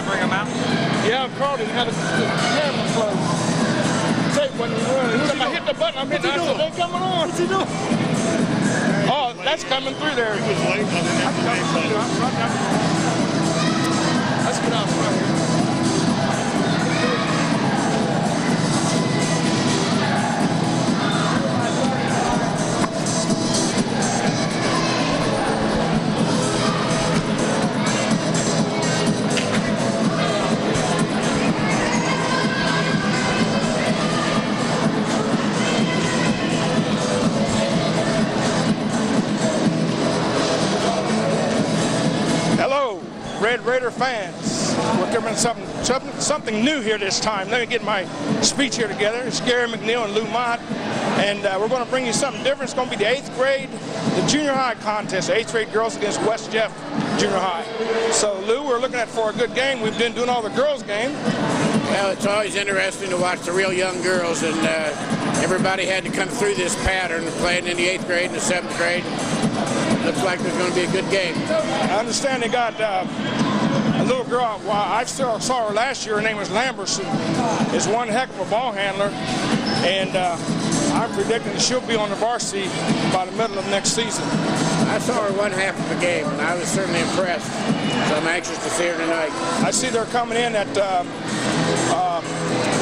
to bring him out? Yeah, Carl didn't have the camera closed. Tape wasn't running. I hit the button. I'm hitting. I said, they coming on. What's he doing? Oh, that's coming through there. He was late on the next day. Let's get out front here. Red Raider fans, we're giving something new here this time. Let me get my speech here together. It's Gary McNeil and Lou Mott, and we're going to bring you something different. It's going to be the 8th grade, the junior high contest, the 8th grade girls against West Jeff Junior High. So Lou, we're looking at for a good game. We've been doing all the girls game. Well, it's always interesting to watch the real young girls, and everybody had to come through this pattern, playing in the 8th grade and the 7th grade. Looks like there's going to be a good game. I understand they got a little girl. Well, I saw her last year. Her name was Lamberson. Is one heck of a ball handler, and I'm predicting that she'll be on the varsity by the middle of next season. I saw her one half of the game, and I was certainly impressed. So I'm anxious to see her tonight. I see they're coming in at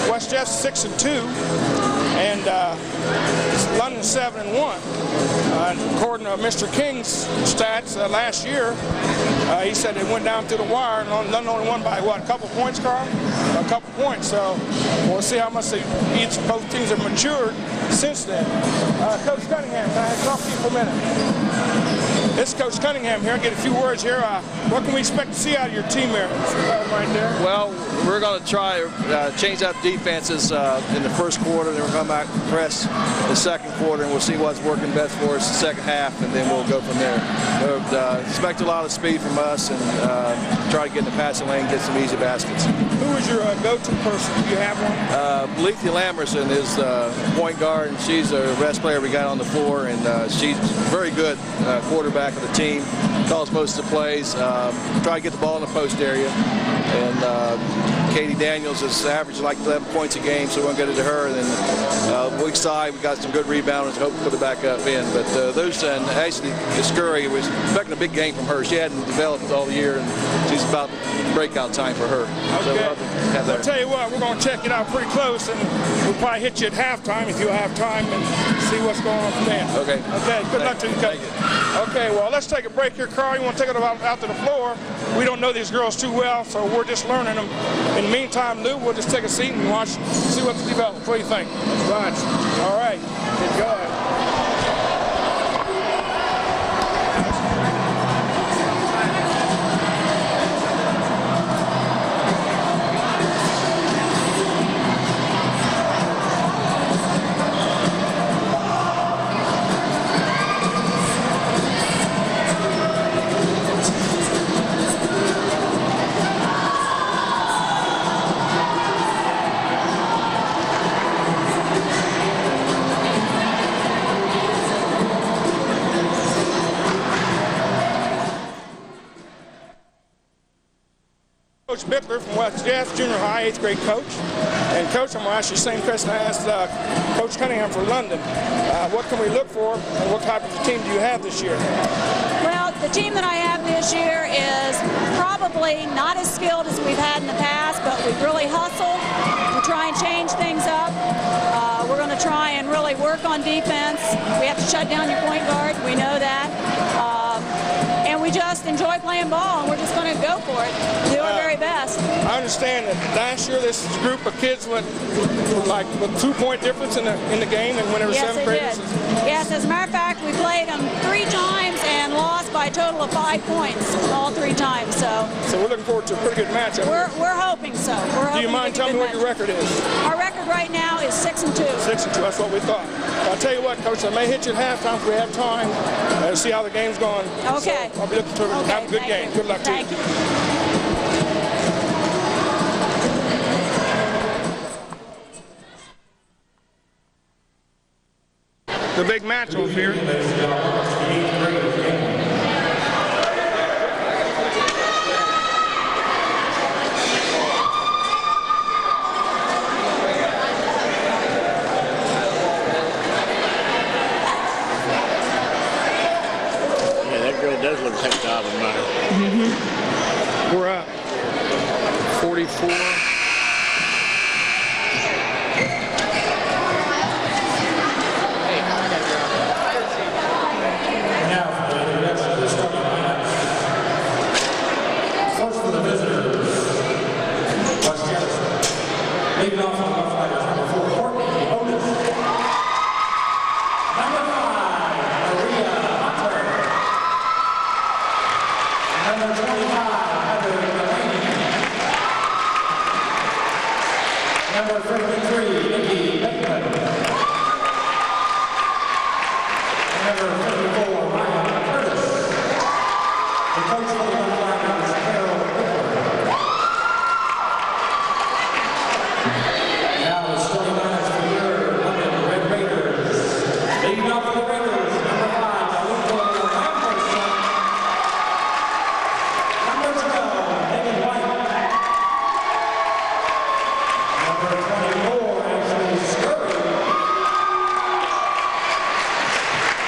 West Jeff 6-2, and London 7-1. According to Mr. King's stats last year, he said they went down to the wire, and London only won by what, a couple points, Carl? A couple points. So we'll see how much both teams have matured since then. Coach Cunningham, can I talk to you for a minute? This is Coach Cunningham here. Get a few words here. What can we expect to see out of your team here? Right there. Well, we're going to try change up defenses in the first quarter, then we're going to come back and press the second quarter, and we'll see what's working best for us the second half, and then we'll go from there. But, expect a lot of speed from us, and try to get in the passing lane and get some easy baskets. Who is your go-to person? Do you have one? Letha Lamberson is the point guard, and she's the best player we got on the floor, and she's very good quarterback of the team. Calls most of the plays. Try to get the ball in the post area, and Katie Daniels is averaging like 11 points a game, so we're going to get it to her. And then weak side, we got some good rebounders. Hope to put it back up in. But those, and actually, Scurry was expecting a big game from her. She hadn't developed all year, and she's about breakout time for her. Okay. So I'll tell you what, we're going to check it out pretty close, and we'll probably hit you at halftime if you have time, and see what's going on from there. Okay. Okay. Good luck to you, Coach. Okay. Well, let's take a break here, Carl. You want to take it out to the floor? We don't know these girls too well, so we're just learning them. In the meantime, Lou, we'll just take a seat and watch, see what's developed. What do you think? Let's watch. All right. Get going. Coach Bickler from West Jeff Junior High, 8th grade coach. And Coach, I'm going to ask you the same question I asked Coach Cunningham for London. What can we look for, and what type of team do you have this year? Well, the team that I have this year is probably not as skilled as we've had in the past, but we really hustle. We try and change things up. We're going to try and really work on defense. We have to shut down your point guard. We know that. And we just enjoy playing ball, and we're just going to go for it, do our very best. I understand that last year this group of kids went like with 2-point difference in the game, and when they were 7th graders. Yes, as a matter of fact, we played them 3 times and lost by a total of 5 points all 3 times. So we're looking forward to a pretty good matchup. We're hoping so. Do you mind telling me what your record is? Our record right now is 6-2. 6-2. That's what we thought. I'll tell you what, Coach, I may hit you at halftime if we have time to see how the game's going. Okay. So I'll be looking to have a good game. Good luck to you. Thank you. The big matchup here. We're up 44. First for the visitors, West Jefferson. Leading off on the Rough Riders, number 4, Courtney Otis. Number 5, Maria Hunter. Number 25, Heather Delaney. Number 53, Nikki Bateman. Number 54, Ryan Curtis. The coach for the Rough Riders, Carol Whitworth. Now the starting lineups for your London Red Raiders. Leading off for the Raiders, number 5, Lupo Lamberson. Number 12, Megan White. Number 24, Ashley Scurry.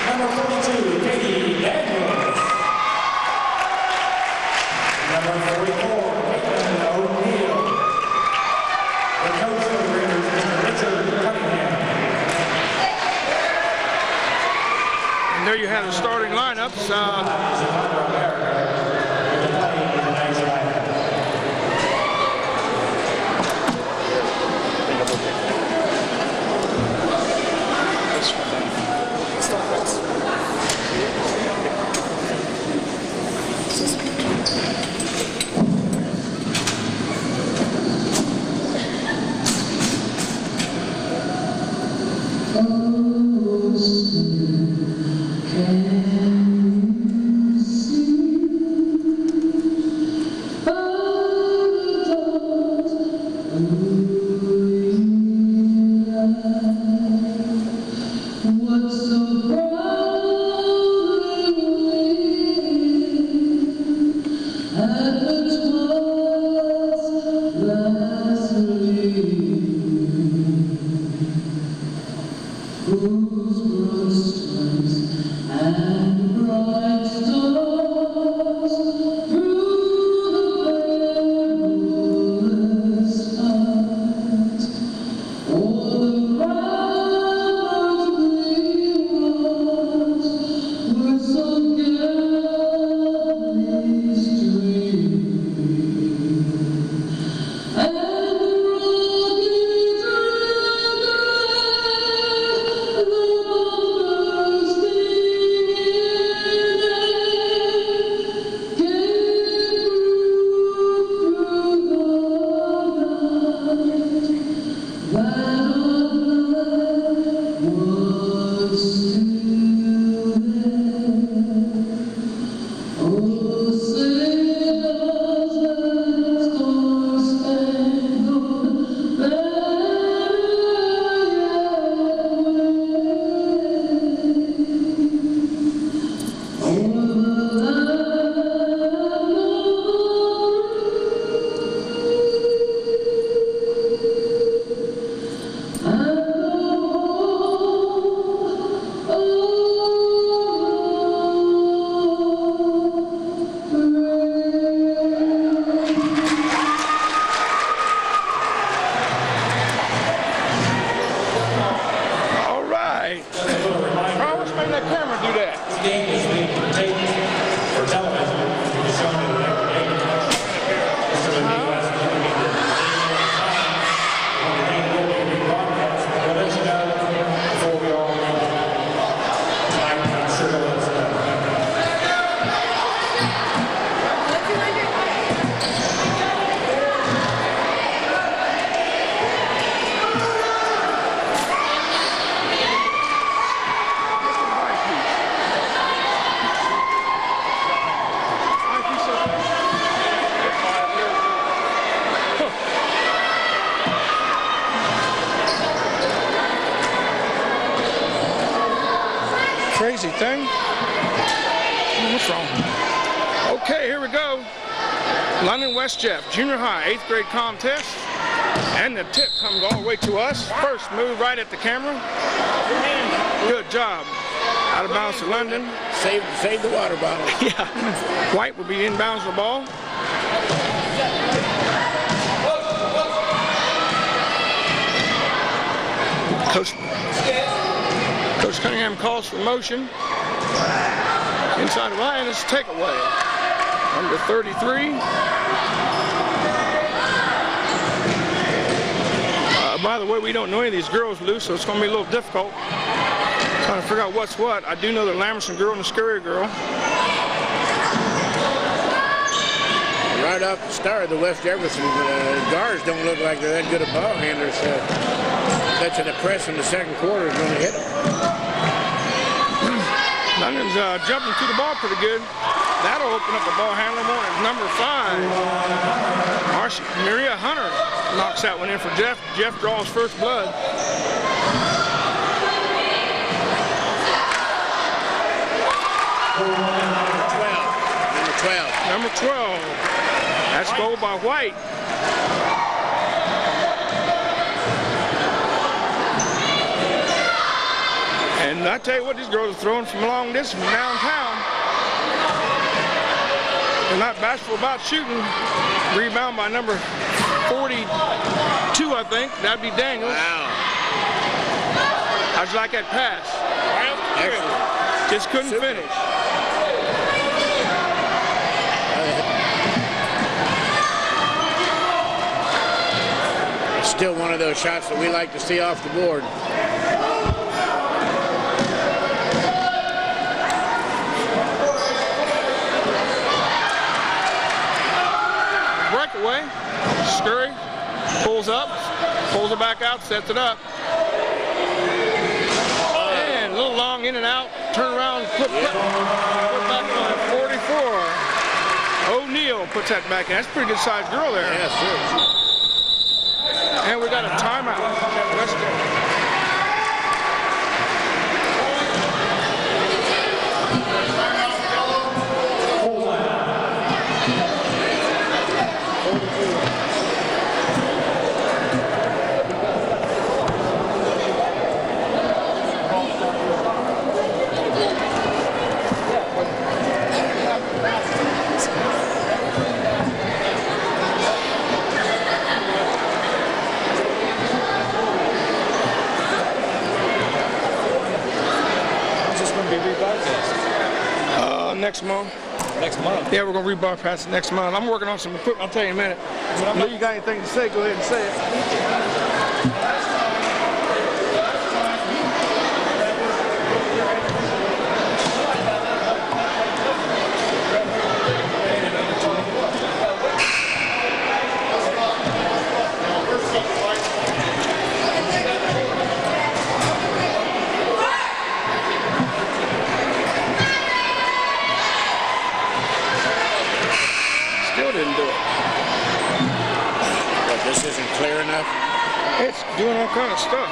Number 42, Katie Daniels. Number 44, Caitlin O'Neill. The coach for the Raiders, Mr. Richard Cunningham. And there you have the starting lineups. Crazy thing. What's wrong? Okay, here we go. London West Jeff, junior high, 8th grade contest. And the tip comes all the way to us. First move right at the camera. Good job. Out of bounds to London. Save the water bottle. Yeah. White will be inbounds the ball. Coach Cunningham calls for motion. Inside the line is takeaway. Number 33. By the way, we don't know any of these girls, Lou, so it's going to be a little difficult trying to figure out what's what. I do know the Lamerson girl and the Scurry girl. Right off the start, the West Jefferson guards don't look like they're that good at ball handlers. That's an press in the second quarter is going to hit them. London's jumping to the ball pretty good. That'll open up the ball handler more. It's number 5. Maria Hunter knocks that one in for Jeff. Jeff draws first blood. Number 12. That's goal by White. And I tell you what, these girls are throwing from a long distance from downtown. They're not bashful about shooting. Rebound by number 42, I think. That'd be Daniels. Wow. How'd you like that pass? Excellent. Just couldn't finish. Still one of those shots that we like to see off the board. Breakaway. Scurry pulls up, pulls it back out, sets it up. And a little long in and out. Turn around, put back on 44. O'Neal puts that back in. That's a pretty good sized girl there. Yes, sir. And we got a timeout. Let's go. Next month. Next month? Yeah, we're going to rebroadcast it next month. I'm working on some equipment. I'll tell you in a minute. If you got anything to say, go ahead and say it. Didn't do it. But this isn't clear enough. It's doing all kind of stuff.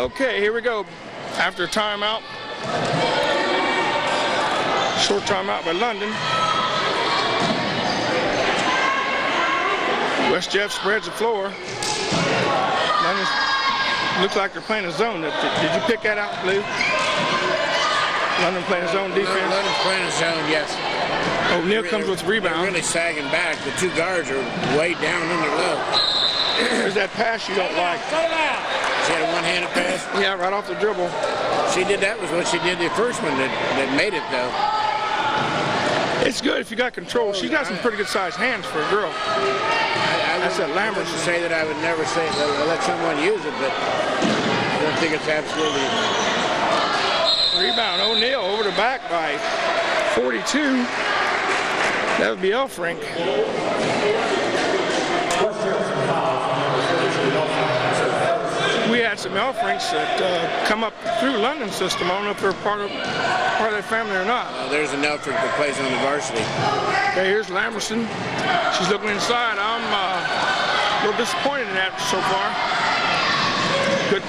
Okay, here we go. After a timeout. Short timeout by London. West Jeff spreads the floor. London looks like they're playing a zone. Did you pick that out, Lou? London playing his own defense. London playing his own, yes. O'Neal comes with rebound. They're really sagging back. The two guards are way down under low. There's that pass you don't like. She had a one-handed pass. Yeah, right off the dribble. She did that was what she did the first one that made it though. It's good if you got control. She's got some pretty good sized hands for a girl. I wouldn't say that I would never say let someone use it, but I don't think it's absolutely. Rebound, O'Neal over the back by 42. That would be Elfrink. We had some Elfrinks that come up through London system. I don't know if they're part of that family or not. There's an Elfrink that plays on the varsity. Okay, here's Lamerson. She's looking inside. I'm a little disappointed in that so far. Good.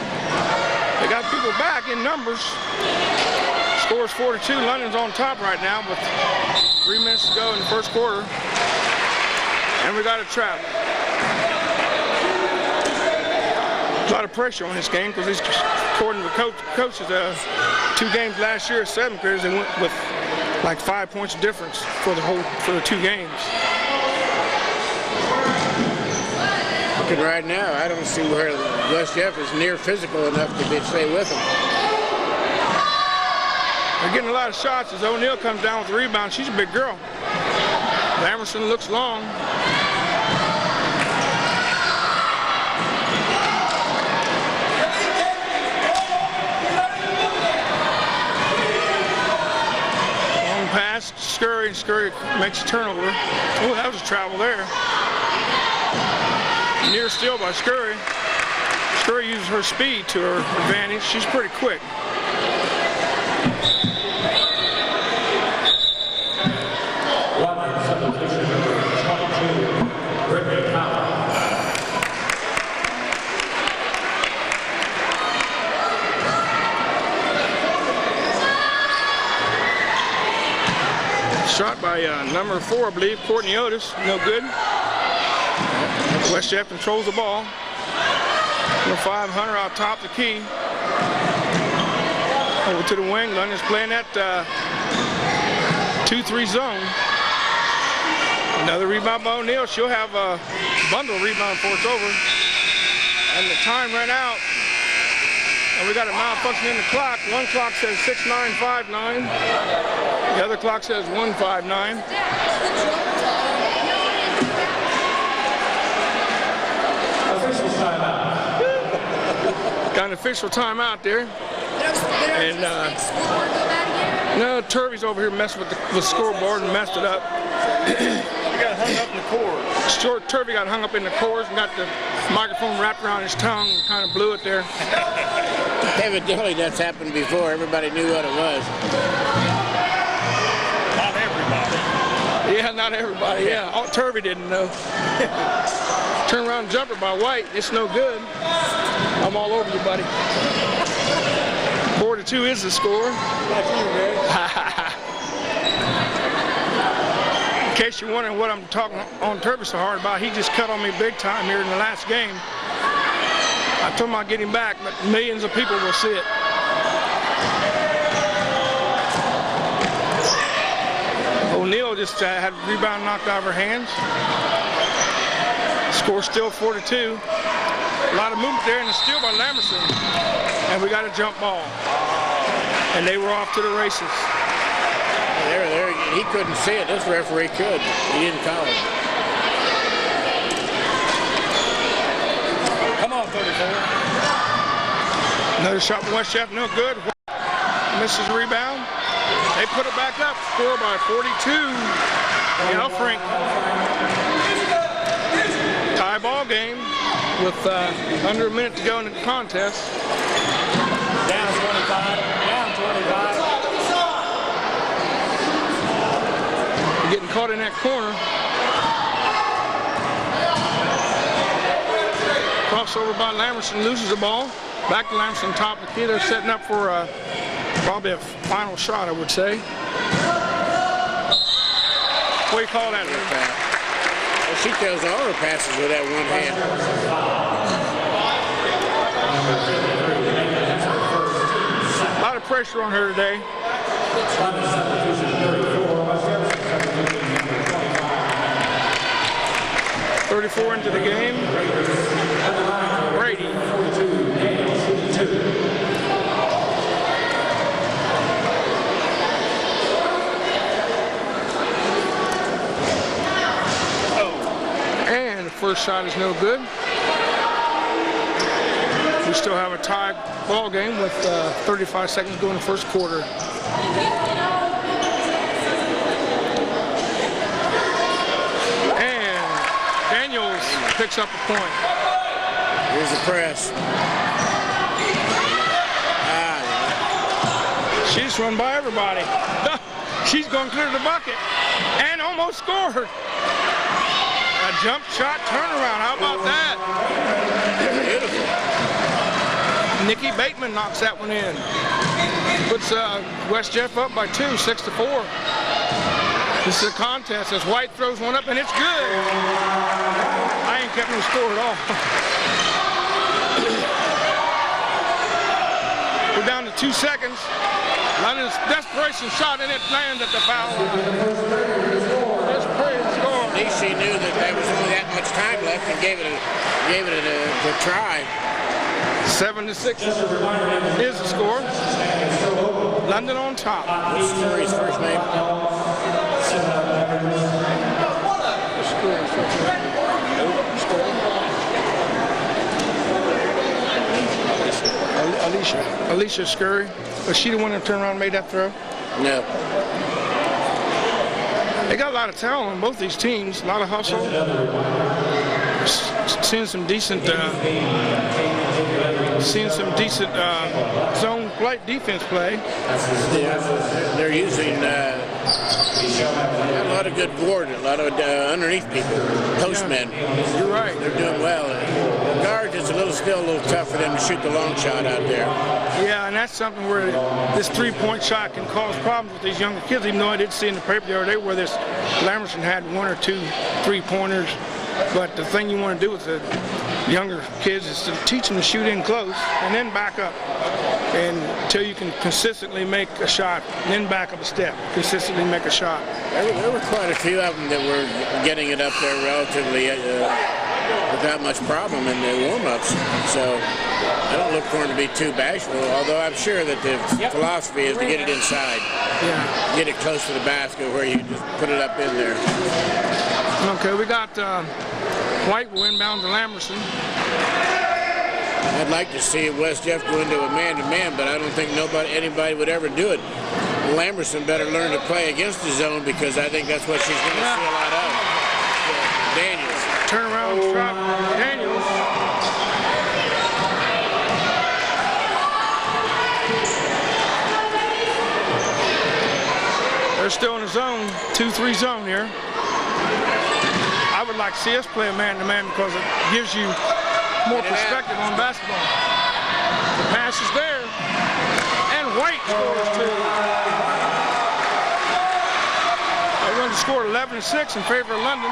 They got people back in numbers. Scores 42. London's on top right now with 3 minutes to go in the first quarter. And we got a trap. A lot of pressure on this game because according to the coaches, 2 games last year, 7 periods, they went with like 5 points difference for the 2 games. Looking right now, I don't see where West Jeff is near physical enough to stay with them. They're getting a lot of shots as O'Neal comes down with the rebound. She's a big girl. Lamerson looks long. Long pass, Scurry, and Scurry makes a turnover. Oh, that was a travel there. Near steal by Scurry. Scurry uses her speed to her advantage. She's pretty quick. Shot by number 4, I believe, Courtney Otis. No good. West Jeff controls the ball. Number 5, Hunter out top the key. Over to the wing. London's playing that 2-3 zone. Another rebound by O'Neal. She'll have a bundle rebound before it's over. And the time ran out. And we got a malfunction in the clock. One clock says 6:09:59. The other clock says 1:59. Official timeout. Got an official timeout there. And no, Turvey's over here messing with the scoreboard and messed it up. We got hung up in the cords. Short Turvey got hung up in the cords and got the microphone wrapped around his tongue and kind of blew it there. Evidently that's happened before. Everybody knew what it was. Not everybody. Yeah, not everybody. Yeah, all Turvey didn't know. Turn around jumper by White. It's no good. I'm all over you, buddy. 4-2 is the score. In case you're wondering what I'm talking on Turvey so hard about, he just cut on me big time here in the last game. I told him I'd get him back, but millions of people will see it. O'Neal just had a rebound knocked out of her hands. Score still 4-2. A lot of movement there, and a steal by Lamerson. And we got a jump ball. And they were off to the races. There, he couldn't see it. This referee could. He didn't call it. Come on, 34. Another shot from West Jeff, no good. Misses the rebound. They put it back up. Score by 42. Elfrink. Tie ball game with under a minute to go in the contest. Down 25. Down 25. Getting caught in that corner. Crossover by Lamerson, loses the ball. Back to Lamerson, top of the key. They're setting up for probably a final shot, I would say. What do you call that? Well, she tells all her passes with that one hand. A lot of pressure on her today. 34 into the game. Brady. And the first shot is no good. We still have a tie ball game with 35 seconds to go in the first quarter. Picks up a point. Here's the press. She's run by everybody. She's going to clear the bucket and almost scored. A jump shot turnaround. How about that? Beautiful. Nikki Bateman knocks that one in. Puts West Jeff up by 2, 6-4. This is a contest as White throws one up and it's good. I ain't kept no score at all. We're down to 2 seconds. London's desperation shot and it lands at the foul line. Desperate score. At least she knew that there was only that much time left and gave it a try. 7-6 is the score. London on top. What's Scurry's first name? Alicia Scurry. Was she the one that turned around and made that throw? No. They got a lot of talent on both these teams, a lot of hustle. Seeing some decent zone play, defense play. They're using a lot of good board, a lot of underneath people, postmen. You're right. They're doing well. Guards, it's still a little tough for them to shoot the long shot out there. Yeah, and that's something where this three-point shot can cause problems with these younger kids, even though I did see in the paper the other day where this Lamerson had 1 or 2 3-pointers. But the thing you want to do with the younger kids is to teach them to shoot in close and then back up until you can consistently make a shot, and then back up a step, consistently make a shot. There were quite a few of them that were getting it up there relatively without much problem in the warm-ups. So I don't look for them to be too bashful, although I'm sure that the philosophy is to get it inside. Yeah. Get it close to the basket where you just put it up in there. Okay, we got White will inbound to Lamerson. I'd like to see West Jeff go into a man-to-man, but I don't think anybody would ever do it. Lamerson better learn to play against the zone because I think that's what she's going to see a lot of. Daniels. Turnaround shot, Daniels. They're still in the zone, 2-3 zone here. I would like to see us play a man-to-man because it gives you more perspective on basketball. The pass is there, and White scores 2. They're going to score 11-6 in favor of London.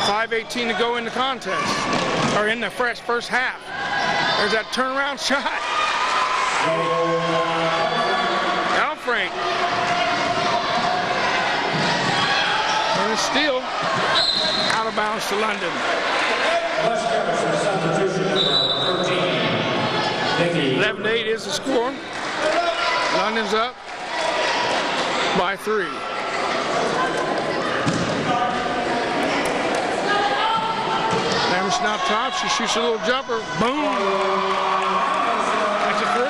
5:18 to go in the contest, or in the first half. There's that turnaround shot. Alfred. And it's still out of bounds to London. 11-8 is the score. London's up by 3. Lamerson out top, she shoots a little jumper, boom! That's a 3.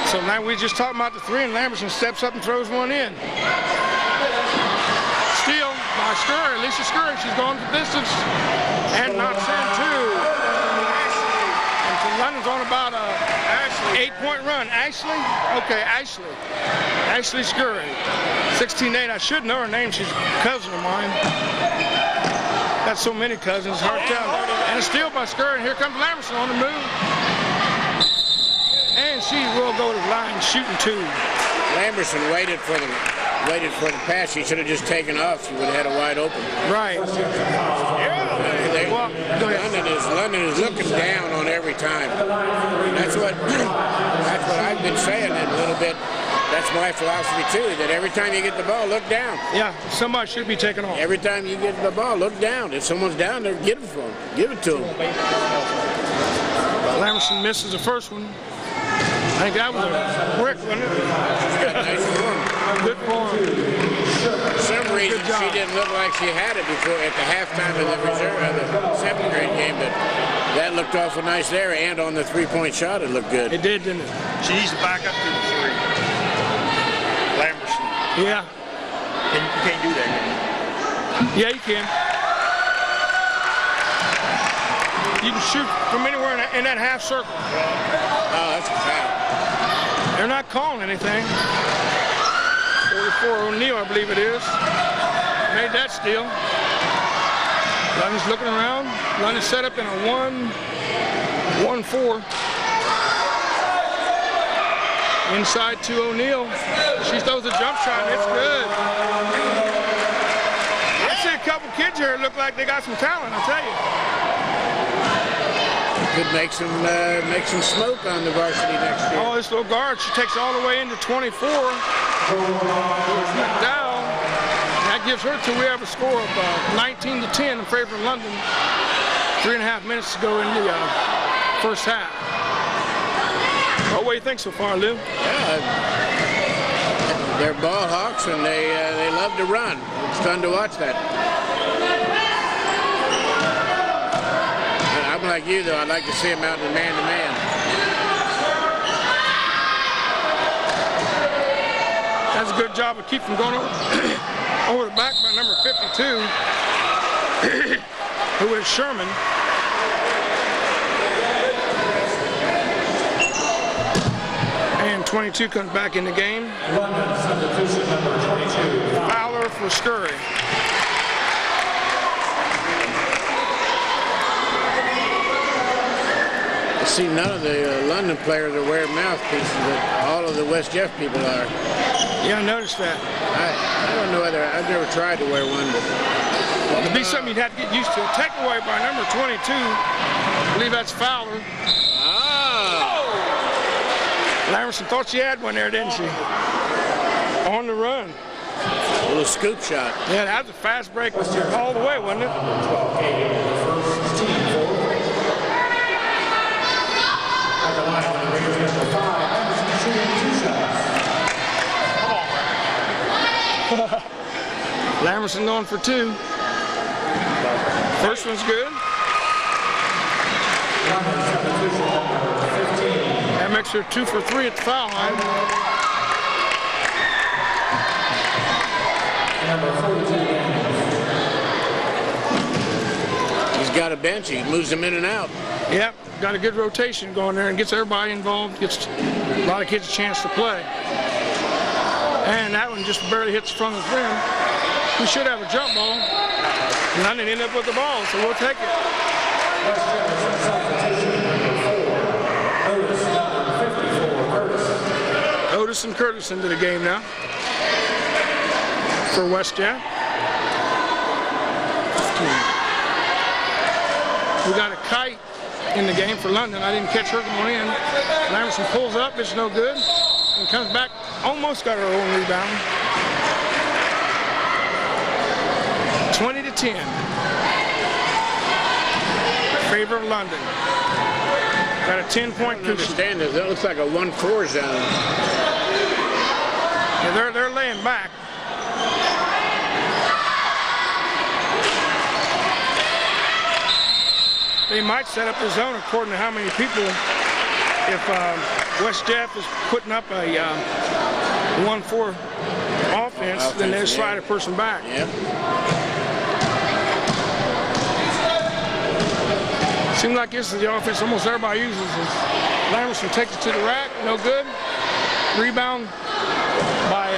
So now we just talking about the 3, and Lamerson steps up and throws one in. Steal by Scurry, Alicia Scurry, she's going the distance, and knocks in 2. And so London's on about a 8-point run. Ashley? Okay, Ashley. Ashley Scurry. 16-8. I should know her name. She's a cousin of mine. Got so many cousins, hard to tell. And a steal by Scurry. And here comes Lamerson on the move. And she will go to the line shooting 2. Lamerson waited for the pass. She should have just taken off. She would have had it wide open. Right. London is looking down on every time. That's what I've been saying a little bit. That's my philosophy too. That every time you get the ball, look down. Yeah, somebody should be taking off. Every time you get the ball, look down. If someone's down there, give it for them. Give it to them. Lamerson misses the first one. I think that was a quick one. She's got nice form. Good form. For some reason, she didn't look like she had it before at the halftime of the 7th grade game, but that looked awful nice there, and on the 3-point shot, it looked good. It did, didn't it? She needs to back up to the 3. Lamerson. Yeah. And you can't do that, can you? Yeah, you can. You can shoot from anywhere in that half circle. Oh, that's a foul. They're not calling anything. 44 O'Neal, I believe it is. Made that steal. London's looking around. London set up in a 1-4. Inside to O'Neal. She throws a jump shot and it's good. That's it. a couple kids here that look like they got some talent, I tell you. Could make some smoke on the varsity next year. Oh, this little guard, she takes it all the way into 24. Down. That gives her two. We have a score of 19-10 in favor of London. 3.5 minutes to go in the first half. Well, what do you think so far, Lou? Yeah, they're ball hawks and they love to run. It's fun to watch that. I'm like you, though. I'd like to see them out in man-to-man. That's a good job of keeping going over the back by number 52, who is Sherman. And 22 comes back in the game. London substitution number 22. Fowler for Scurry. See, none of the London players are wearing mouthpieces, but all of the West Jeff people are. Yeah, I noticed that. I don't know whether I've never tried to wear one, but It'd be something you'd have to get used to. Takeaway by number 22. I believe that's Fowler. Lamerson thought she had one there, didn't she? On the run. A little scoop shot. Yeah, that was a fast break all the way, wasn't it? At the line, the Raiders number 5, Anderson shooting 2 shots. Lamerson going for 2. First one's good. London substitution number 15. That makes her 2 for 3 at the foul line. Number 42. He's got a bench. He moves them in and out. Yep, got a good rotation going there and gets everybody involved, gets a lot of kids a chance to play. And that one just barely hits the front of the rim. We should have a jump ball. And I didn't end up with the ball, so we'll take it. West Jefferson substitution number 4. Otis number 54. Curtis. Otis and Curtis into the game now for West Jeff. We got a kite in the game for London. I didn't catch her going in. Lamerson pulls up, it's no good, and comes back, almost got her own rebound. 20-10. Favor of London. Got a 10-point cushion. Understand this? That looks like a 1-4 zone. Yeah, they're laying back. They might set up the zone according to how many people. If West Jeff is putting up a 1-4 offense, then they slide a person back. Yeah. Seems like this is the offense almost everybody uses. Lamerson takes it to the rack, no good. Rebound by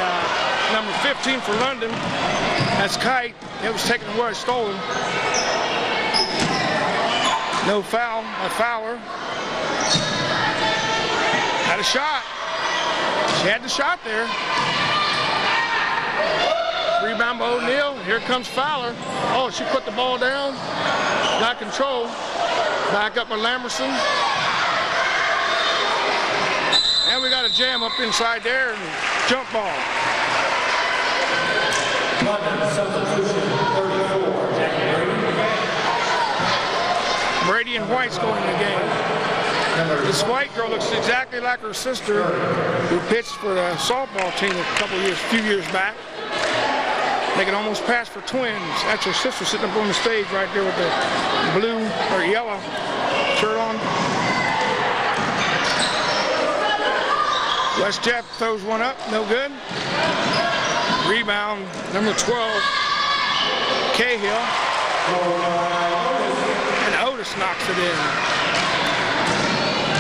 number 15 for London. That's Kite. It was taken away, stolen. No foul by Fowler. Had a shot. She had the shot there. Rebound by O'Neal. Here comes Fowler. Oh, she put the ball down. Got control. Back up by Lamerson. And we got a jam up inside there and jump ball. London substitution 34. Brady and White's going in the game. This white girl looks exactly like her sister, who pitched for the softball team a few years back. They can almost pass for twins. That's her sister sitting up on the stage right there with the blue or yellow shirt on. West Jeff throws one up, no good. Rebound, number 12, Cahill. And Otis knocks it in.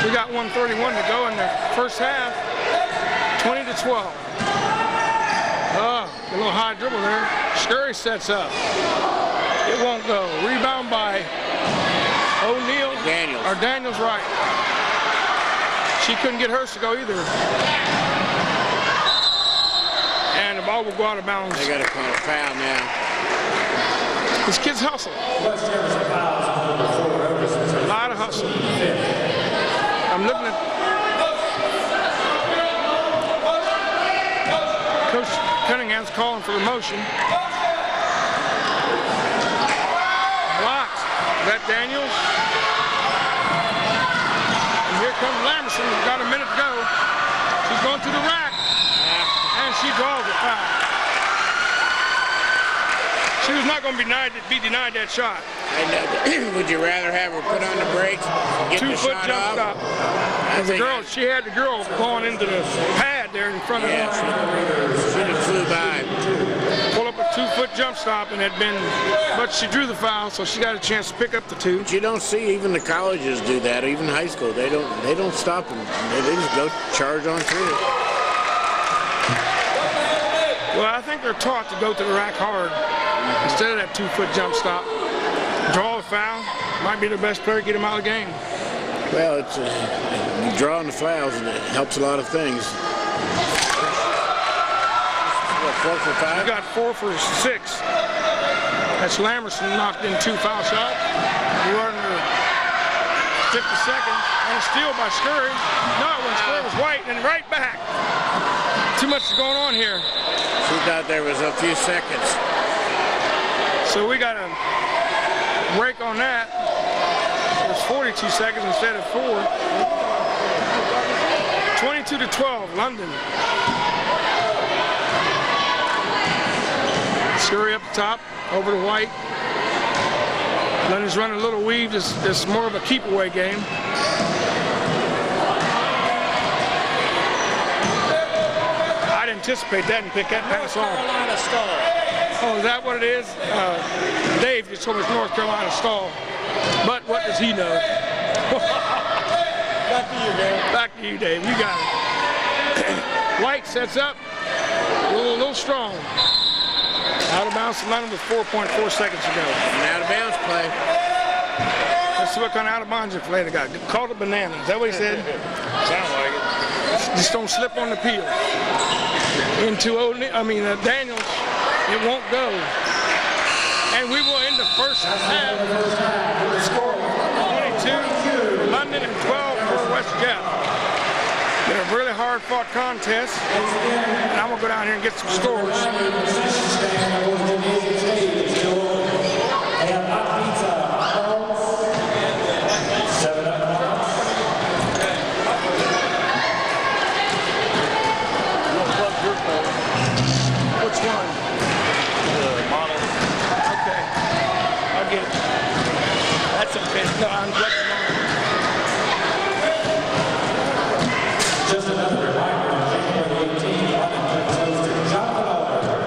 We got 1:31 to go in the first half. 20-12. A little high dribble there. Scurry sets up. It won't go. Rebound by O'Neal. Daniels. Or Daniels, right. She couldn't get hers to go either. And the ball will go out of bounds. They got to call a foul now. These kids hustle. West Jefferson fouls on number 4, Overton. A lot of hustle. I'm looking at Coach Cunningham's calling for the motion. Blocked. Is that Daniels? And here comes Lamerson. We've got a minute to go. She's going to the rack. And she draws the foul. She was not going to be denied that shot. And, would you rather have her put on the brakes, get the 2-foot shot jump off? stop. The girl, she had the girl going into the pad there in front of her. Should have flew by. Pull up a 2-foot jump stop and had been, but she drew the foul, so she got a chance to pick up the 2. But you don't see even the colleges do that, even high school. They don't stop them. They just go charge on through. Well, I think they're taught to go to the rack hard instead of that 2-foot jump stop. Draw the foul, might be the best player to get him out of the game. Well, it's drawing the fouls, and it helps a lot of things. What, 4 for 5? You got 4 for 6. That's Lamerson knocked in 2 foul shots. You are in the 52nd, and a steal by Scurry. No, when Scurry was white, and right back. Too much is going on here. She thought there was a few seconds. So we got a break on that. It's 42 seconds instead of 4. 22-12, London. Scurry up the top, over to White. London's running a little weave. This is more of a keep-away game. I'd anticipate that and pick that pass off. Oh, is that what it is? Dave just told me it's North Carolina stall. But what does he know? Back to you, Dave. Back to you, Dave. You got it. White sets up. A little strong. Out of bounds to London with 4.4 seconds to go. An out of bounds play. Let's see what kind of out of bounds play they got. Called a banana. Is that what he said? Sounds like it. Just don't slip on the peel. Daniels, it won't go. And we will end the first half. Score 22 for London and 12 for West Jeff. Been a really hard-fought contest, and I'm gonna go down here and get some scores. Which one? The model. Okay, I'll get it. That's okay. No, I'm glad you know. Just another reminder, on January 18th, London plays host to Jonathan Oliver.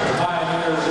The Pioneers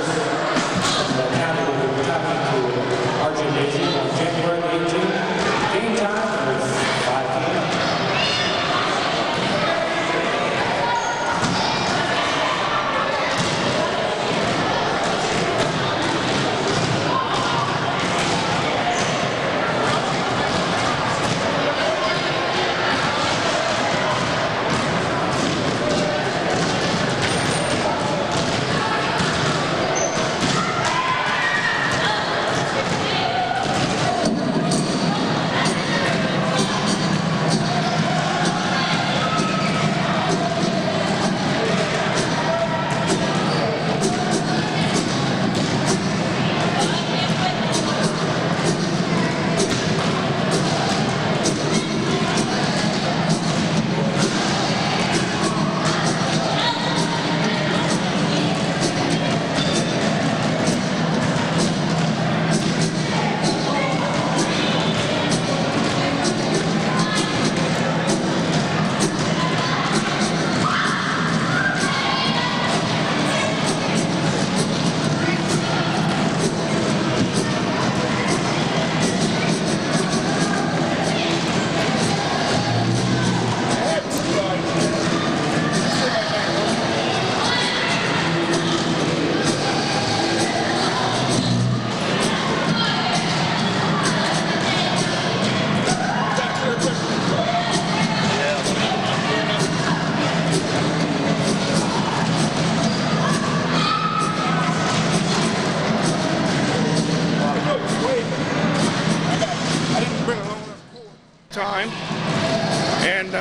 And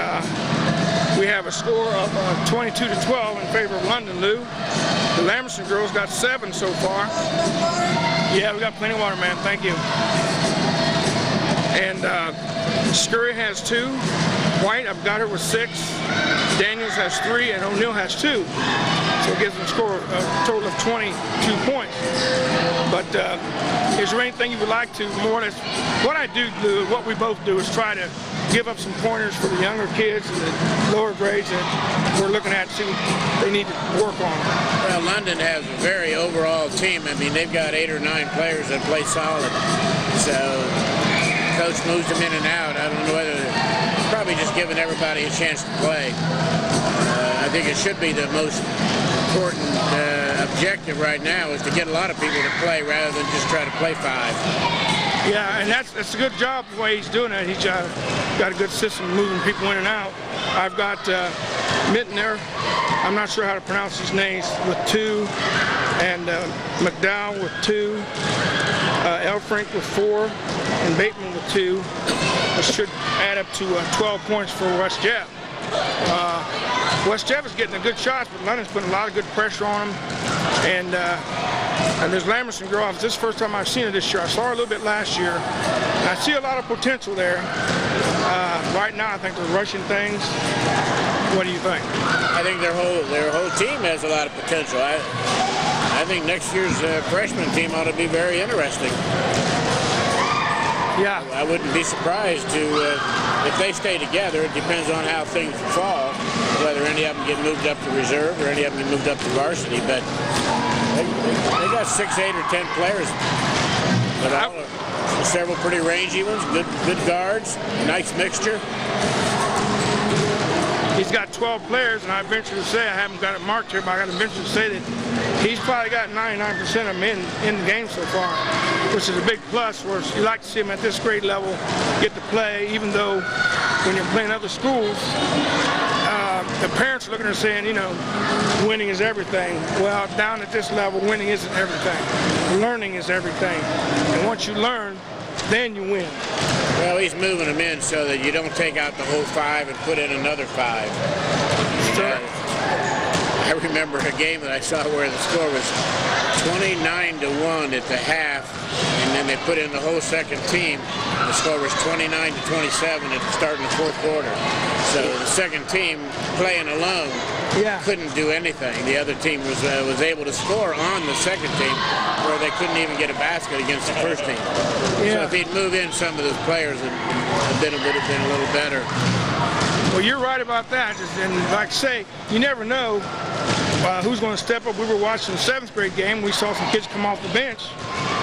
we have a score of 22-12 in favor of London, Lou. The Lamberson girls got 7 so far. Yeah, we got plenty of water, man. Thank you. And Scurry has 2. White, I've got her with 6. Daniels has 3, and O'Neill has 2. So it gives them a total of 22 points. But is there anything you would like to more or less? What I do, what we both do, is try to give up some pointers for the younger kids and the lower grades that we're looking at, see what they need to work on. Well, London has a very overall team. I mean, they've got 8 or 9 players that play solid. So coach moves them in and out. I don't know whether probably just giving everybody a chance to play. I think it should be the most important objective right now is to get a lot of people to play rather than just try to play 5. Yeah, and that's a good job the way he's doing it. He's got a good system moving people in and out. I've got Mitten there. I'm not sure how to pronounce his names, with 2, and McDowell with 2, Elfrink with 4, and Bateman with 2. Which should add up to 12 points for West Jeff. West Jeff is getting a good shots, but London's putting a lot of good pressure on them. And there's Lamberson girl. This is the first time I've seen her this year. I saw her a little bit last year. And I see a lot of potential there. Right now, I think they're rushing things. What do you think? I think their whole team has a lot of potential. I think next year's freshman team ought to be very interesting. Yeah. I wouldn't be surprised if they stay together. It depends on how things fall, whether any of them get moved up to reserve or any of them get moved up to varsity. But they got 6, 8, or 10 players. But several pretty rangy ones, good guards, nice mixture. He's got 12 players, and I venture to say, I haven't got it marked here, but I got to venture to say that he's probably got 99% of them in the game so far, which is a big plus. Where you like to see him at this grade level get to play, even though when you're playing other schools, the parents are looking at saying, you know, winning is everything. Well, down at this level, winning isn't everything. Learning is everything. And once you learn, then you win. Well, he's moving them in so that you don't take out the whole 5 and put in another 5. Sure. I remember a game that I saw where the score was 29-1 at the half, and then they put in the whole second team. The score was 29-27 at the start of the 4th quarter. So the second team, playing alone, couldn't do anything. The other team was able to score on the second team, where they couldn't even get a basket against the first team. So if he'd move in some of those players, it would have been a little better. Well, you're right about that. And like I say, you never know who's going to step up. We were watching the 7th grade game. We saw some kids come off the bench.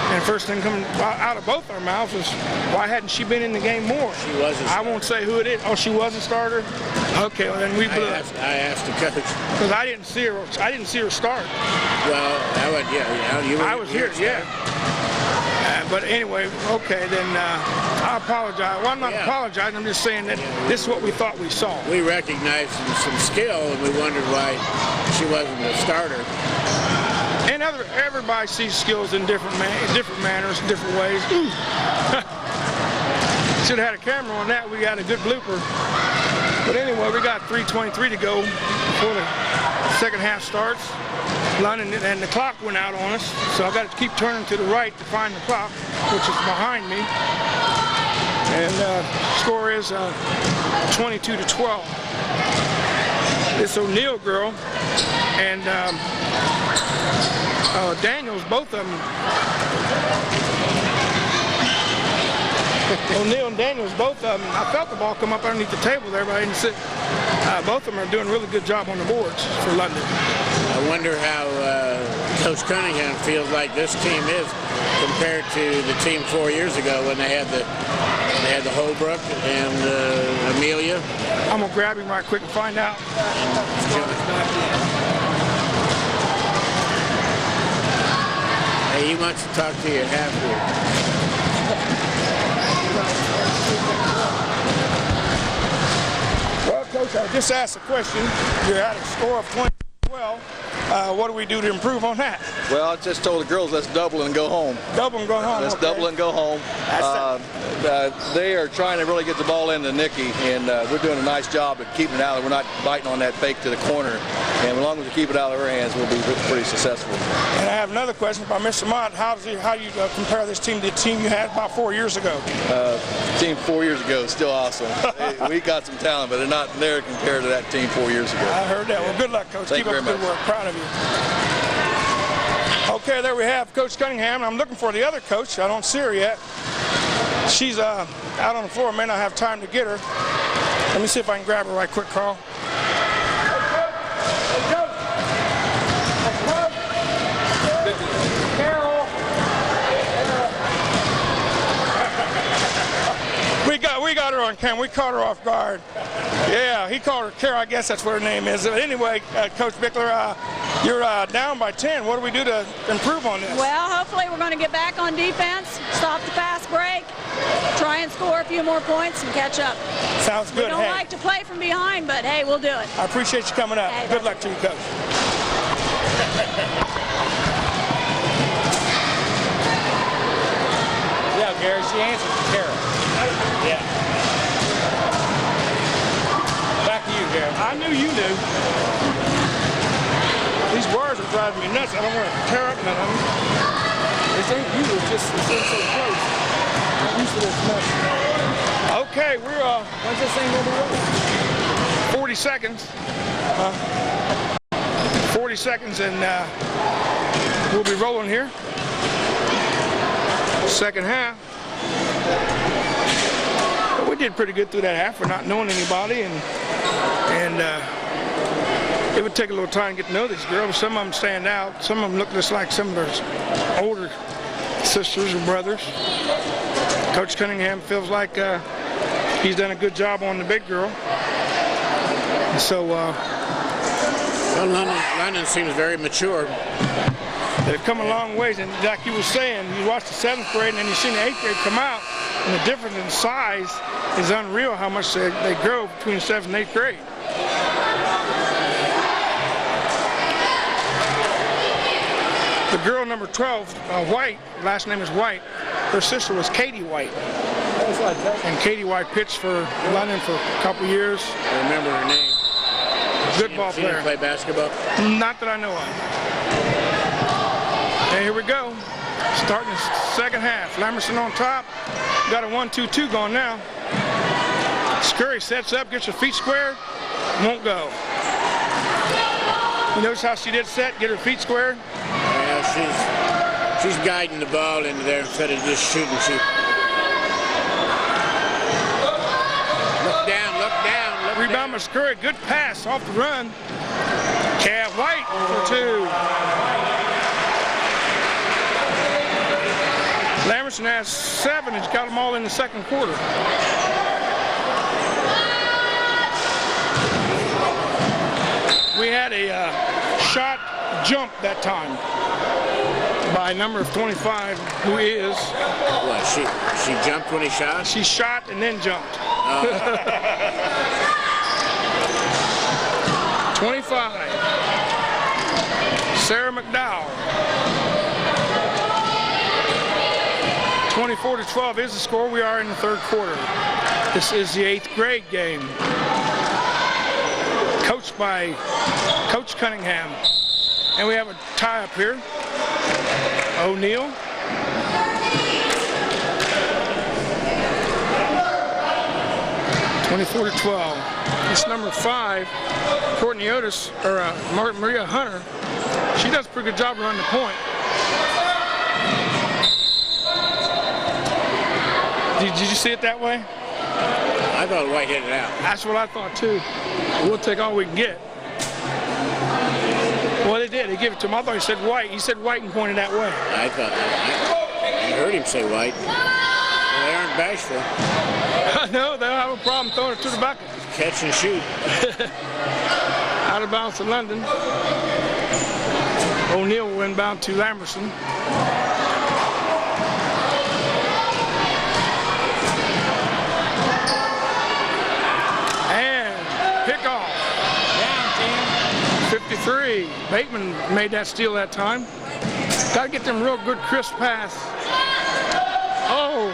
And first thing coming out of both our mouths was, why hadn't she been in the game more? She wasn't. I won't say who it is. Oh, she was a starter? Okay, well then we blew it. I asked the coach. Because I didn't see her start. Well, I was here, yeah. But anyway, okay, then I apologize. Well, I'm not apologizing. I'm just saying that this is what we thought we saw. We recognized some skill, and we wondered why she wasn't a starter. And everybody sees skills in different manners, different ways. Should have had a camera on that. We got a good blooper. But anyway, we got 3:23 to go before the second half starts. London, and the clock went out on us, so I got to keep turning to the right to find the clock, which is behind me. And score is 22-12. This O'Neill girl and Daniels, both of them. O'Neill and Daniels, both of them. I felt the ball come up underneath the table there, but I didn't see. Both of them are doing a really good job on the boards for London. I wonder how Coach Cunningham feels like this team is compared to the team 4 years ago when they had the Holbrook and Amelia. I'm gonna grab him right quick and find out. Hey, he wants to talk to you at half here. Well, Coach, I just asked a question. You're at a score of 20-12. What do we do to improve on that? Well, I just told the girls, let's double and go home. Double and go home. Let's okay. double and go home. They are trying to really get the ball into Nikki, and we're doing a nice job of keeping it out. We're not biting on that fake to the corner, and as long as we keep it out of their hands, we'll be pretty successful. And I have another question by Mr. Mott. How do you compare this team to the team you had about 4 years ago? Team 4 years ago is still awesome. We got some talent, but they're not there compared to that team 4 years ago. I heard that. Well, good luck, Coach. Thank Keep you up very the good work. Proud of you. Okay, there we have Coach Cunningham. I'm looking for the other coach. I don't see her yet. She's out on the floor. May not have time to get her. Let me see if I can grab her right quick, Carl. We got her on camera. We caught her off guard. Yeah, he called her Carol. I guess that's what her name is. But anyway, Coach Bickler, you're down by 10. What do we do to improve on this? Well, hopefully we're going to get back on defense, stop the fast break, try and score a few more points and catch up. Sounds good. We don't like to play from behind, but hey, we'll do it. I appreciate you coming up. Hey, good luck to you, Coach. Yeah, Gary, she answers to Carol. Yeah. Back to you, Gary. I knew you knew. These bars are driving me nuts. I don't want to tear up none of them. This ain't you. It's just so close. I'm used to this mess. Okay, we're When's this thing going to be rolling? 40 seconds. 40 seconds, and we'll be rolling here. Second half. But we did pretty good through that half for not knowing anybody, and it would take a little time to get to know these girls. Some of them stand out. Some of them look just like some of their older sisters or brothers. Coach Cunningham feels like he's done a good job on the big girl. So, well, London seems very mature. they've come a long ways, and like you were saying, you watch the 7th grade and then you see the 8th grade come out, and the difference in size is unreal how much they grow between 7th and 8th grade. The girl number 12, White, last name is White, her sister was Katie White. And Katie White pitched for London for a couple years. I remember her name. Good ball She player. didn't play basketball? Not that I know of. And here we go. Starting the second half. Lamerson on top. Got a 1-2-2 going now. Scurry sets up, gets her feet squared. Won't go. You notice how she did set, get her feet squared? Yeah, she's guiding the ball into there instead of just shooting. Look down, look down, look Rebound by Scurry. Good pass off the run. Cat White for 2. Lamerson has 7. He's got them all in the second quarter. We had a shot jump that time by number 25, who is... What, she jumped when he shot? She shot and then jumped. 25, Sarah McDowell. 24-12 is the score. We are in the third quarter. This is the 8th grade game. Coached by Coach Cunningham. And we have a tie up here. O'Neill. (24-12). It's number 5, Courtney Otis, or Maria Hunter. She does a pretty good job running the point. Did you see it that way? I thought White hit it out. That's what I thought too. We'll take all we can get. Well, they did. They gave it to him. I thought he said White. He said White and pointed that way. I thought I heard him say White. Well, they aren't bashful. No, they don't have a problem throwing it to the bucket. Catch and shoot. Out of bounds to London. O'Neill will inbound to Lamerson. Kickoff. Down, team. 53. Bateman made that steal that time. Got to get them real good crisp pass. Oh!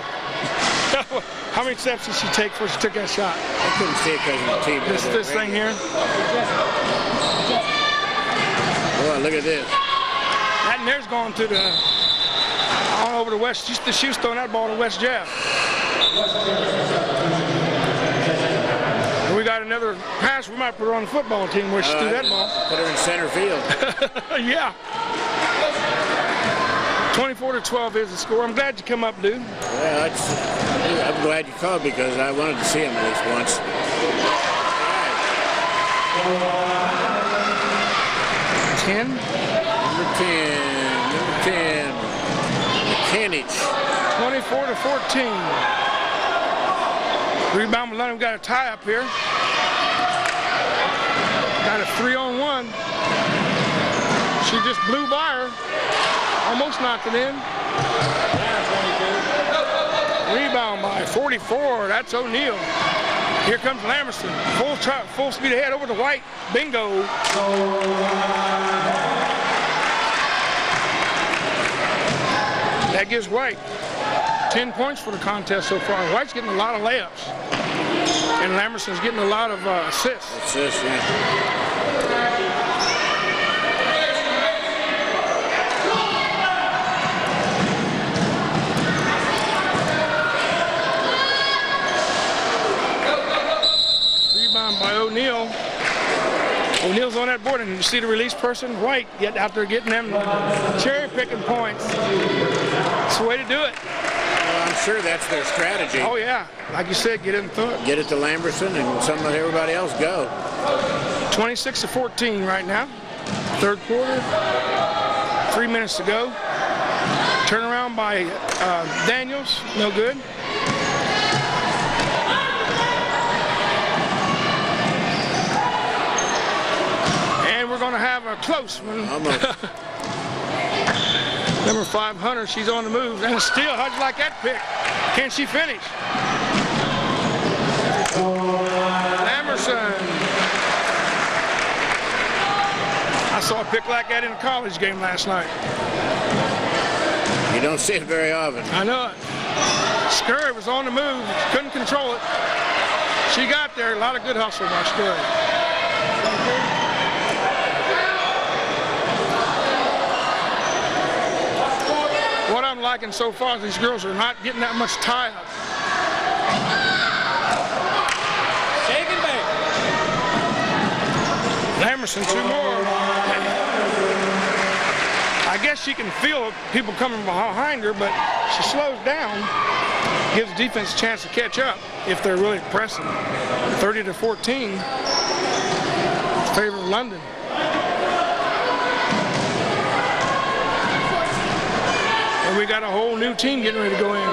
How many steps did she take before she took that shot? I couldn't see it because of the TV. This thing here. Oh, look at this. That and there's going to the all over the West. She was throwing that ball to West Jeff. And we got another pass. We might put her on the football team where she threw that ball. Put her in center field. Yeah. 24-12 is the score. I'm glad you come up, dude. Well, I'm glad you called because I wanted to see him at least once. 10. Number 10. McKinnich. 24-14. Rebound with London. We've got a tie up here. Got a 3-on-1. She just blew by her. Almost knocked it in. Rebound by 44. That's O'Neal. Here comes Lamerson. Full speed ahead over to White. Bingo. That gives White 10 points for the contest so far. White's getting a lot of layups. And Lamerson's getting a lot of assists. Assists, yeah. By O'Neal. O'Neal's on that board, and you see the release person, White, get out there getting them cherry-picking points. It's the way to do it. Well, I'm sure that's their strategy. Oh, yeah. Like you said, get in through it. Get it to Lamberson and let everybody else go. 26-14 right now. Third quarter. 3 minutes to go. Turnaround by Daniels. No good. We're going to have a close one. Number 500, she's on the move. And still, how'd you like that pick? Can she finish? Lamerson. I saw a pick like that in a college game last night. You don't see it very often. I know it. Scurry was on the move. Couldn't control it. She got there. A lot of good hustle by Scurry. What I'm liking so far is these girls are not getting that much tie up. Shake and bake. Lamerson, 2 more. I guess she can feel people coming behind her, but she slows down. Gives the defense a chance to catch up if they're really pressing. 30-14. Favor of London. And we got a whole new team getting ready to go in.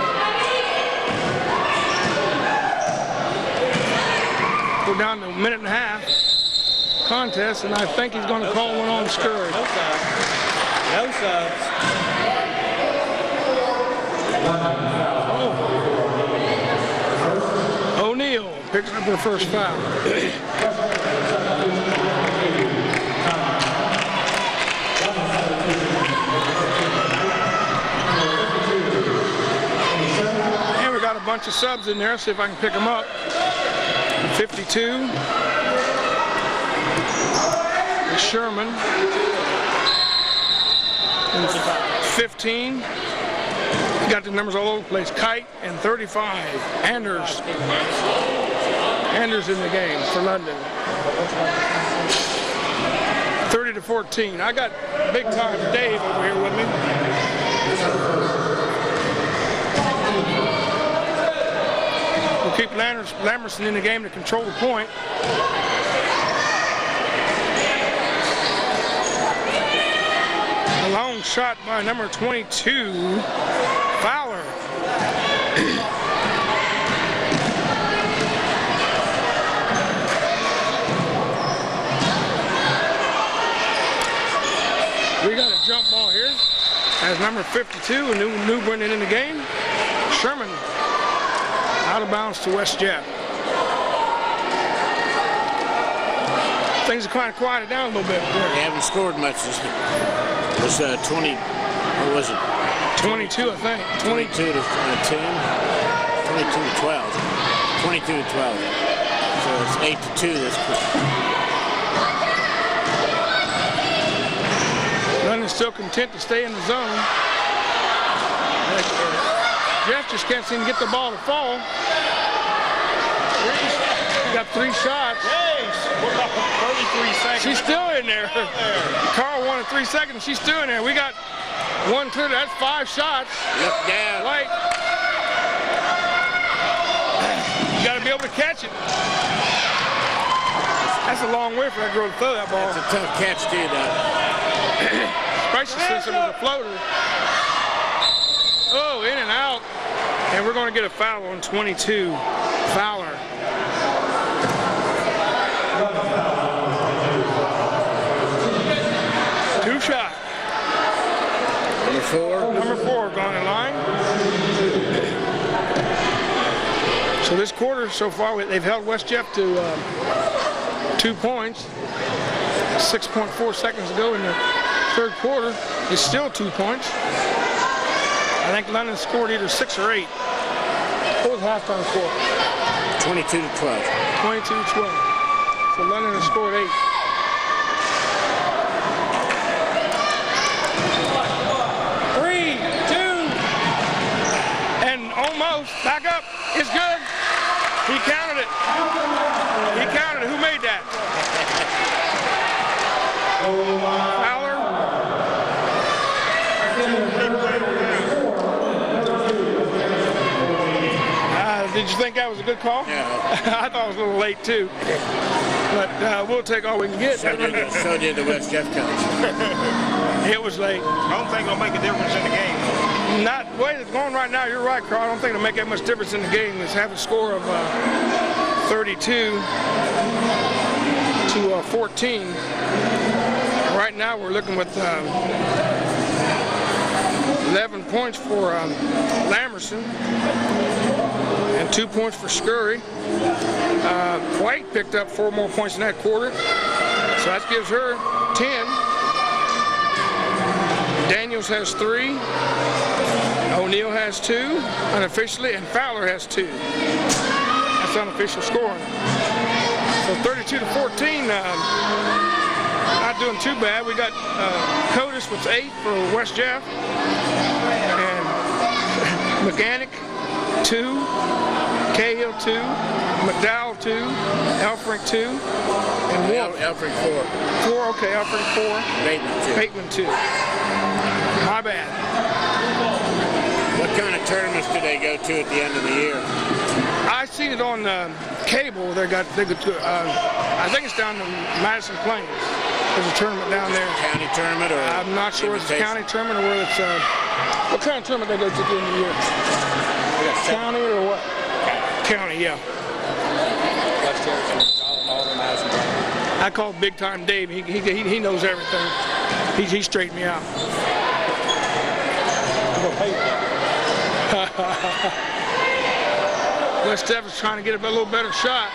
We're down to a minute and a half contest, and I think he's going to call one on Scurry. No subs. No subs. Oh. O'Neal picking up her first foul. A bunch of subs in there. See if I can pick them up. 52. Sherman. And 15. You got the numbers all over the place. Kite and 35. Anders. Anders in the game for London. 30-14. I got big time Dave over here with me. We'll keep Lamerson in the game to control the point. A long shot by number 22, Fowler. We got a jump ball here. As number 52, a new Brendan in the game. Sherman. Out of bounds to West Jeff. Things are kind of quieted down a little bit there. They haven't scored much. This 20 What was it? 22, I think. 22 to 10. 22 to 12. 22 to 12. So it's 8 to 2 this quarter. London's still content to stay in the zone. Jeff just can't seem to get the ball to fall. Got 3 shots. What about 33 seconds? She's still in there. Carl wanted 3 seconds. She's still in there. We got 1 clear. That's 5 shots. Look down. Right. You got to be able to catch it. That's a long way for that girl to throw that ball. It's a tough catch, too, though. Especially since it was a floater. Oh, in and out. And we're going to get a foul on 22. Fowler. Two shot. Number 4. Number 4 gone in line. So this quarter so far, they've held West Jeff to 2 points. 6.4 seconds to go in the third quarter. It's still 2 points. I think London scored either 6 or 8. What was the halftime score? 22 to 12. 22 to 12. So London has scored 8. Almost. Back up. It's good. He counted it. He counted it. Who made that? Fowler. Did you think that was a good call? Yeah. I thought it was a little late too. But we'll take all we can get. So did the West Jeff coach. It was late. I don't think it'll make a difference in the game. Not the way it's going right now. You're right, Carl. I don't think it'll make that much difference in the game. Let's have a score of 32 to 14. Right now, we're looking with 11 points for Lamerson and 2 points for Scurry. White picked up 4 more points in that quarter, so that gives her 10. Daniels has 3. O'Neal has 2 unofficially, and Fowler has 2. That's unofficial scoring. So 32 to 14, not doing too bad. We got Codis with 8 for West Jeff, and Mechanic 2, Cahill 2, McDowell 2, Elfrink 2, and Wolf. Elfrink 4. 4, okay, Elfrink 4. Bateman 2. My bad. What kind of tournaments do they go to at the end of the year? I seen it on cable. They go to, I think it's down in Madison Plains. There's a tournament down there. County tournament, or I'm not sure it's a county tournament or whether it's what kind of tournament they go to at the end of the year? County or what? County, yeah. West Jefferson, Alden, Madison. I call Big Time Dave. He knows everything. He straightened me out. West Jeff is trying to get a little better shot,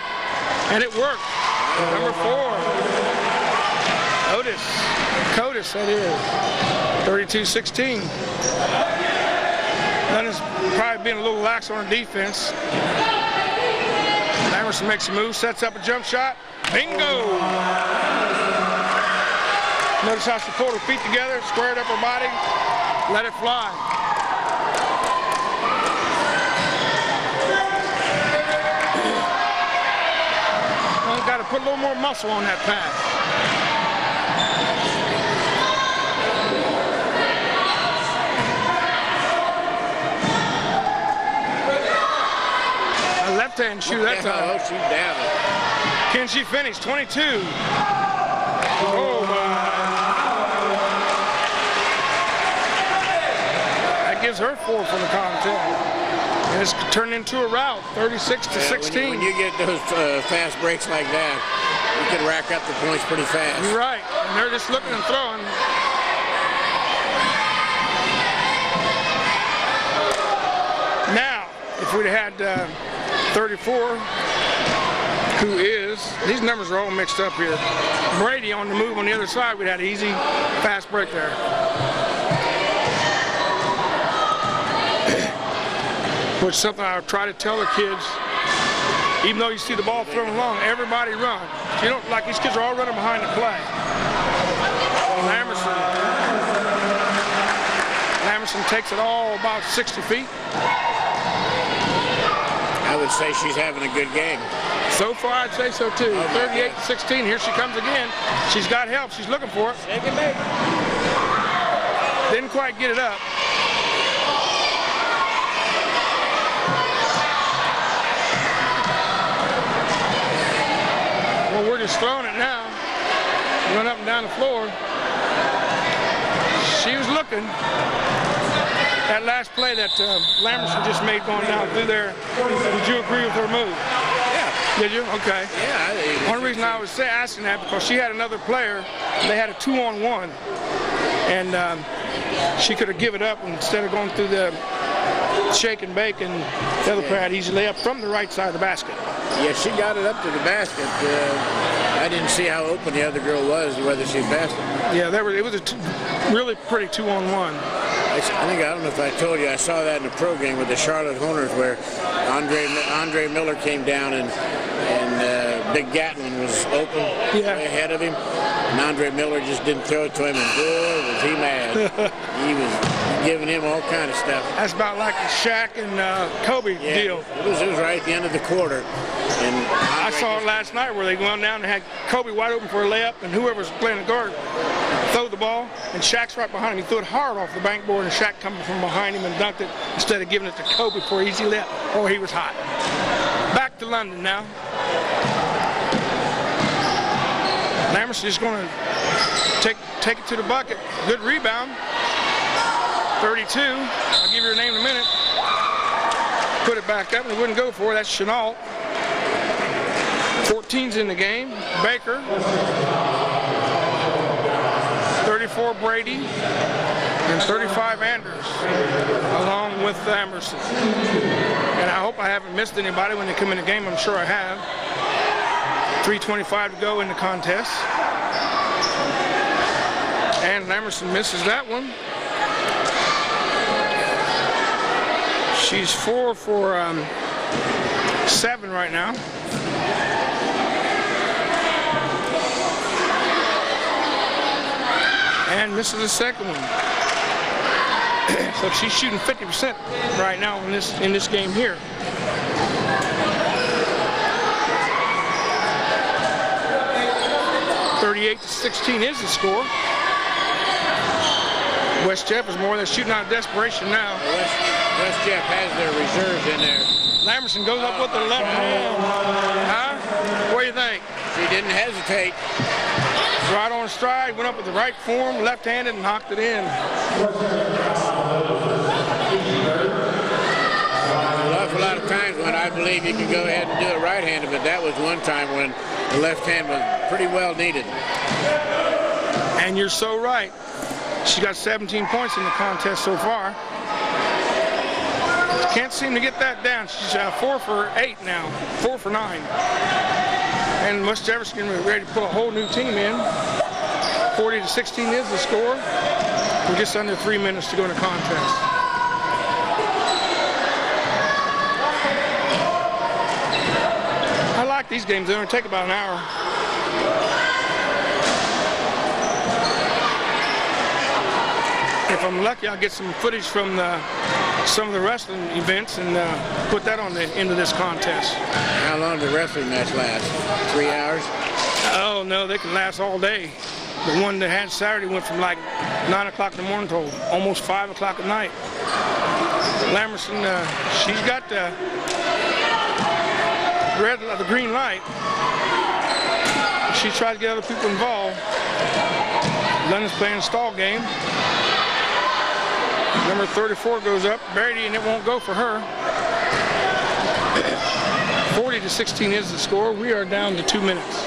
and it worked. Number 4, Codis, that is, 32-16. London's probably being a little lax on her defense. Lamerson makes a move, sets up a jump shot. Bingo! Notice how she pulled her feet together, squared up her body, let it fly. Got to put a little more muscle on that pass. A left-hand shoe that time. Oh, she's down it. Can she finish? 22. Oh, my. That gives her 4 for the contest. And it's turned into a rout, 36-16. When you get those fast breaks like that, you can rack up the points pretty fast. You're right. And they're just looking and throwing. Now, if we'd had 34, who is, these numbers are all mixed up here. Brady on the move on the other side, we'd had an easy, fast break there. which is something I try to tell the kids. Even though you see the ball thrown long, everybody run. You don't, like these kids are all running behind the play. Lamerson takes it all about 60 feet. I would say she's having a good game. So far, I'd say so too. 38-16. Here she comes again. She's got help. She's looking for it. Didn't quite get it up. Well, we're just throwing it now. Going up and down the floor. She was looking. That last play that Lamerson just made going down through there, would you agree with her move? Yeah. Did you? Okay. Yeah. One reason I was asking that, because she had another player, they had a 2-on-1, and she could have given up instead of going through the shake and bake, and the other player had easy layup from the right side of the basket. Yeah, she got it up to the basket. I didn't see how open the other girl was, whether she passed it. Yeah, it was a really pretty 2-on-1. I don't know if I told you, I saw that in the pro game with the Charlotte Hornets where Andre Miller came down and Big Gatlin was open way ahead of him. And Andre Miller just didn't throw it to him, and boy, was he mad. He was giving him all kind of stuff. That's about like the Shaq and Kobe deal. It was right at the end of the quarter. And I saw it last night where they went down and had Kobe wide open for a layup, and whoever was playing the guard threw the ball, and Shaq's right behind him. He threw it hard off the backboard, and Shaq coming from behind him and dunked it instead of giving it to Kobe for easy layup. Oh, he was hot. Back to London now. Lamerson is going to take it to the bucket. Good rebound. 32. I'll give you her name in a minute. Put it back up, and it wouldn't go for it. That's Chenault. 14's in the game. Baker. 34 Brady. And 35 Anders, along with Emerson. And I hope I haven't missed anybody when they come in the game. I'm sure I have. 3:25 to go in the contest. And Emerson misses that one. She's 4 for 7 right now. And misses the second one. So she's shooting 50% right now in this game here. (38-16) is the score. West Jeff is more than shooting out of desperation now. West Jeff has their reserves in there. Lamerson goes up with the left hand. Huh? What do you think? She didn't hesitate. Right on stride, went up with the right form, left-handed, and knocked it in. An awful lot of times when I believe you can go ahead and do it right-handed, but that was one time when the left hand was pretty well needed. And you're so right. She got 17 points in the contest so far. Can't seem to get that down. She's 4 for 8 now, 4 for 9. And West Jefferson is ready to put a whole new team in. 40-16 is the score. We're just under 3 minutes to go in the contest. I like these games. They only take about an hour. If I'm lucky, I'll get some footage from some of the wrestling events and put that on the end of this contest. How long did the wrestling match last? 3 hours? Oh, no, they can last all day. The one that had Saturday went from like 9 o'clock in the morning to almost 5 o'clock at night. Lamerson, she's got the green light. She tries to get other people involved. London's playing a stall game. Number 34 goes up, Brady, and it won't go for her. 40-16 is the score. We are down to 2 minutes.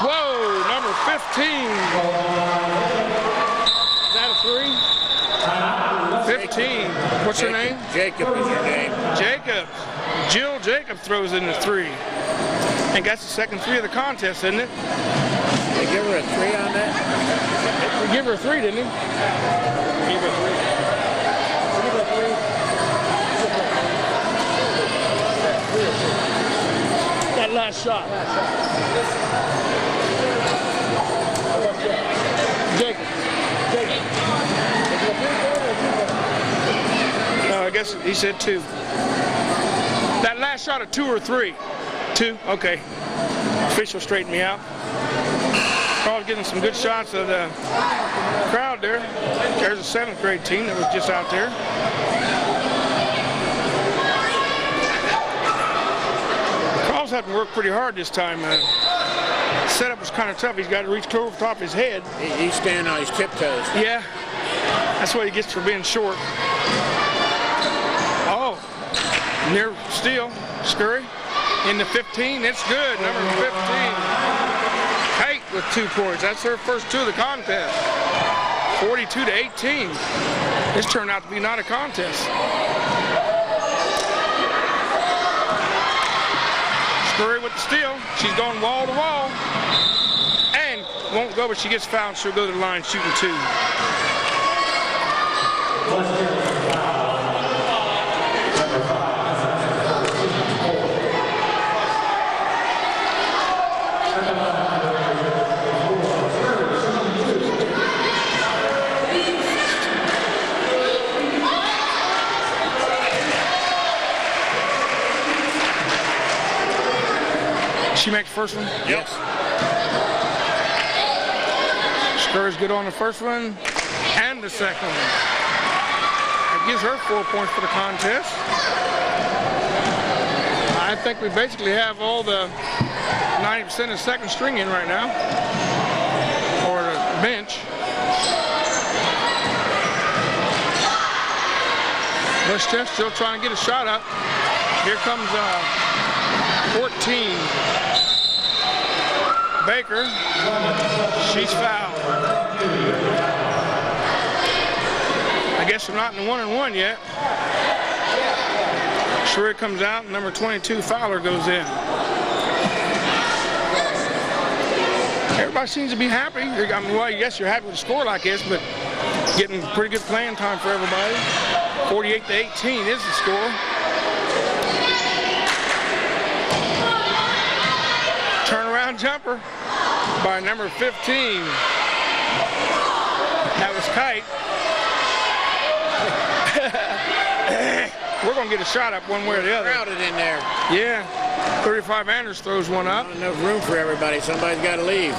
Whoa, number 15. Is that a 3? 15. What's her name? Jacob is her name. Jacob. Jill Jacob throws in the 3. I think that's the second 3 of the contest, isn't it? They give her a 3 on that? He gave her a 3, didn't he? Gave her a 3. That last shot. Jacob. No, I guess he said 2. That last shot, a 2 or 3? 2? Okay. Official straightened me out. Carl's getting some good shots of the crowd there. There's a 7th grade team that was just out there. Carl's having to work pretty hard this time. Setup was kind of tough. He's got to reach over the top of his head. He's standing on his tiptoes. Yeah, that's what he gets for being short. Oh, near steal. Scurry in the 15. It's good. Number 15. Kite with 2 points. That's her first 2 of the contest. 42-18. This turned out to be not a contest. Scurry with the steal. She's going wall to wall. And won't go, but she gets fouled. She'll go to the line shooting 2. She makes the first one? Yes. Scurry's good on the first one and the second one. That gives her 4 points for the contest. I think we basically have all the 90% of second string in right now, or the bench. Bush still trying to get a shot up. Here comes 14. Baker, she's fouled. I guess we're not in the 1-and-1 yet. Sherry comes out, and number 22, Fowler, goes in. Everybody seems to be happy. I mean, well, yes, you're happy with a score like this, but getting pretty good playing time for everybody. 48-18 is the score. Turnaround jumper by number 15. That was Kite. We're going to get a shot up one way or the other. Crowded in there. Yeah. 35 Anders throws one up. Not enough room for everybody. Somebody's got to leave.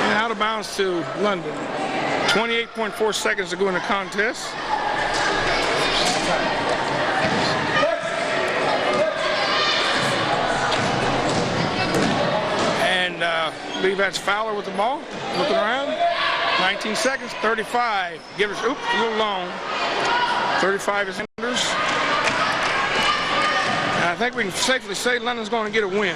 And out of bounds to London. 28.4 seconds to go in the contest. I believe that's Fowler with the ball. Looking around. 19 seconds, 35. Give us, oops, a little long. 35 is Anders. And I think we can safely say London's going to get a win.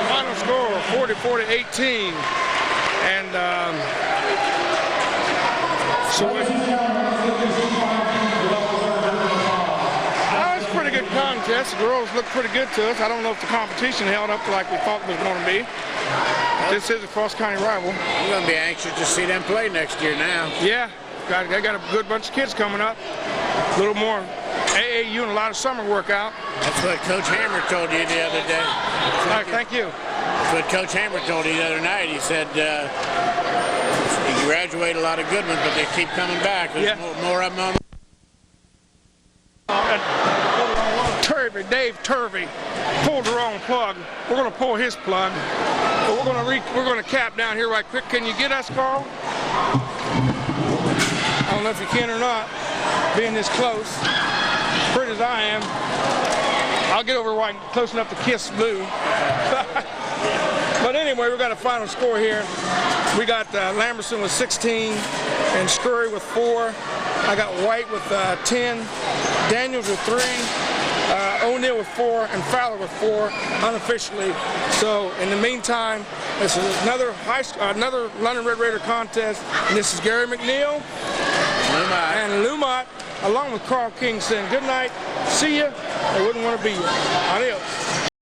Final score, 44-18. And so it's a pretty good contest. The girls look pretty good to us. I don't know if the competition held up like we thought it was going to be. This is a cross-county rival. I'm going to be anxious to see them play next year now. Yeah, they got a good bunch of kids coming up. A little more AAU and a lot of summer workout. That's what Coach Hammer told you the other day. All right, thank you. That's what Coach Hammer told you the other night. He said you graduate a lot of good ones, but they keep coming back. There's more of them on. Turvey, Dave Turvey, pulled the wrong plug. We're going to pull his plug. But we're going to cap down here right quick. Can you get us, Carl? I don't know if you can or not, being this close. As pretty as I am. I'll get over right close enough to kiss Blue. But anyway, we've got a final score here. We got Lamberson with 16 and Scurry with 4. I got White with 10, Daniels with 3, O'Neill with 4, and Fowler with 4. Unofficially, So in the meantime, this is another London Red Raider contest, and this is Gary McNeil and Lumot, along with Carl King, saying good night, see ya, I wouldn't want to be you. Adios.